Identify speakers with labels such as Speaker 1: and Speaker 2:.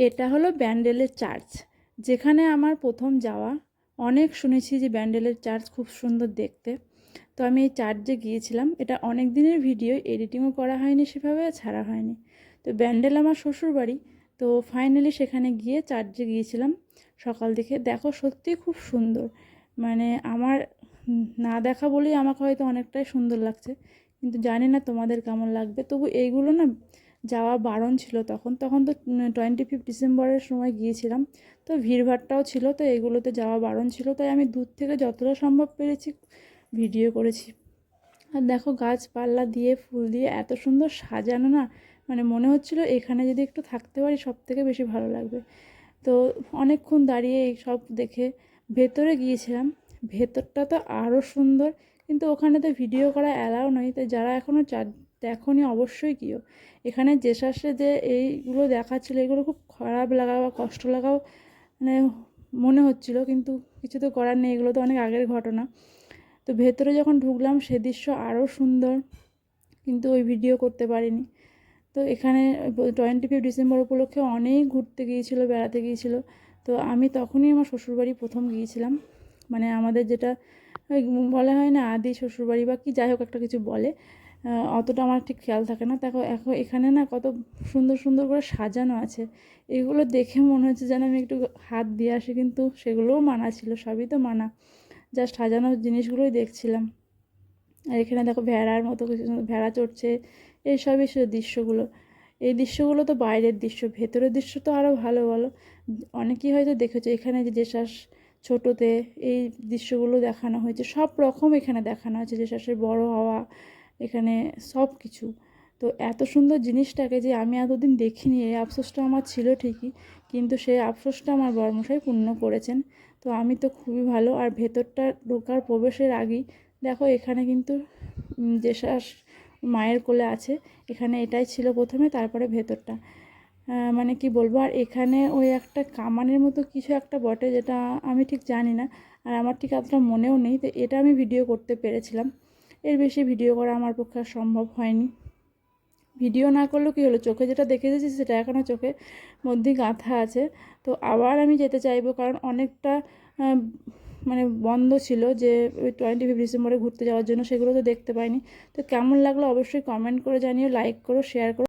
Speaker 1: এটা হলো ব্যান্ডেলের চার্চ, যেখানে আমার প্রথম যাওয়া। অনেক শুনেছি যে ব্যান্ডেলের চার্চ খুব সুন্দর দেখতে। তো আমি এই চার্চে গিয়েছিলাম। এটা অনেক দিনের ভিডিও, এডিটিংও করা হয়নি, সেভাবে ছাড়া হয়নি। তো ব্যান্ডেল আমার শ্বশুরবাড়ি। তো ফাইনালি সেখানে গিয়ে চার্চে গিয়েছিলাম সকাল থেকে। দেখো সত্যিই খুব সুন্দর, মানে আমার না দেখা বলেই আমাকে হয়তো অনেকটাই সুন্দর লাগছে, কিন্তু জানি না তোমাদের কেমন লাগবে। তবু এইগুলো না যাওয়া বারণ ছিল তখন। তখন তো 25 ডিসেম্বরের সময় গিয়েছিলাম, তো ভিড়ভাট্টাও ছিল, তো এগুলোতে যাওয়া বারণ ছিল। তাই আমি দূর থেকে যতটা সম্ভব পেরেছি ভিডিও করেছি। আর দেখো গাছপালা দিয়ে ফুল দিয়ে এত সুন্দর সাজানো না, মানে মনে হচ্ছিলো এখানে যদি একটু থাকতে পারি সব থেকে বেশি ভালো লাগবে। তো অনেকক্ষণ দাঁড়িয়ে এই সব দেখে ভেতরে গিয়েছিলাম। ভেতরটা তো আরও সুন্দর, কিন্তু ওখানে তো ভিডিও করা অ্যালাউ নয়। তাই যারা এখনও দেখোনি অবশ্যই গিয়েও। এখানে জেসাসে যে এইগুলো দেখাচ্ছিলো এগুলো খুব খারাপ লাগা বা কষ্ট লাগাও মানে মনে হচ্ছিলো, কিন্তু কিছু তো করার নেই, এগুলো তো অনেক আগের ঘটনা। তো ভেতরে যখন ঢুকলাম সে দৃশ্য আরও সুন্দর, কিন্তু ওই ভিডিও করতে পারিনি। তো এখানে 25 ডিসেম্বর উপলক্ষে অনেক ঘুরতে গিয়েছিলো, বেড়াতে গিয়েছিলো। তো আমি তখনই আমার শ্বশুরবাড়ি প্রথম গিয়েছিলাম, মানে আমাদের যেটা ওই বলা হয় না আদি শ্বশুরবাড়ি বা কি যাই হোক একটা কিছু বলে, অতটা আমার ঠিক খেয়াল থাকে না। দেখো এখন এখানে না কত সুন্দর সুন্দর করে সাজানো আছে। এগুলো দেখে মনে হচ্ছে যেন আমি একটু হাত দিয়ে আসি, কিন্তু সেগুলোও মানা ছিল, সবই তো মানা। জাস্ট সাজানো জিনিসগুলোই দেখছিলাম। আর এখানে দেখো ভেড়ার মতো কিছু ভেড়া চড়ছে, এইসবই সে দৃশ্যগুলো। এই দৃশ্যগুলো তো বাইরের দৃশ্য, ভেতরের দৃশ্য তো আরও ভালো বলো। অনেকেই হয়তো দেখেছো এখানে যে জেসাস ছোটোতে এই দৃশ্যগুলো দেখানো হয়েছে, সব রকম এখানে দেখানো হয়েছে। জেসাসের বড় হওয়া, এখানে সব কিছু। তো এত সুন্দর জিনিসটাকে যে আমি এতদিন দেখিনি, এই আফসোসটা আমার ছিল ঠিকই, কিন্তু সেই আফসোসটা আমার বড়মশাই পূর্ণ করেছেন। তো আমি তো খুবই ভালো। আর ভেতরটা ঢোকার প্রবেশের আগেই দেখো এখানে কিন্তু জেসাস মায়ের কোলে আছে। এখানে এটাই ছিল প্রথমে, তারপরে ভেতরটা মানে কি বলবো। আর এখানে ওই একটা কামানের মতো কিছু একটা বটে, যেটা আমি ঠিক জানি না, আর আমার ঠিক এতটা মনেও নেই। তো এটা আমি ভিডিও করতে পেরেছিলাম, এর বেশি ভিডিও করা আমার পক্ষে আর সম্ভব হয়নি। ভিডিও না করলেও কী হলো, চোখে যেটা দেখে এসেছি সেটা এখনও চোখের মধ্যেই গাঁথা আছে। তো আবার আমি যেতে চাইবো, কারণ অনেকটা মানে বন্ধ ছিল যে ওই 25 ডিসেম্বরে ঘুরতে যাওয়ার জন্য, সেগুলো তো দেখতে পাইনি। তো কেমন লাগলো অবশ্যই কমেন্ট করে জানিও, লাইক করো, শেয়ার করো।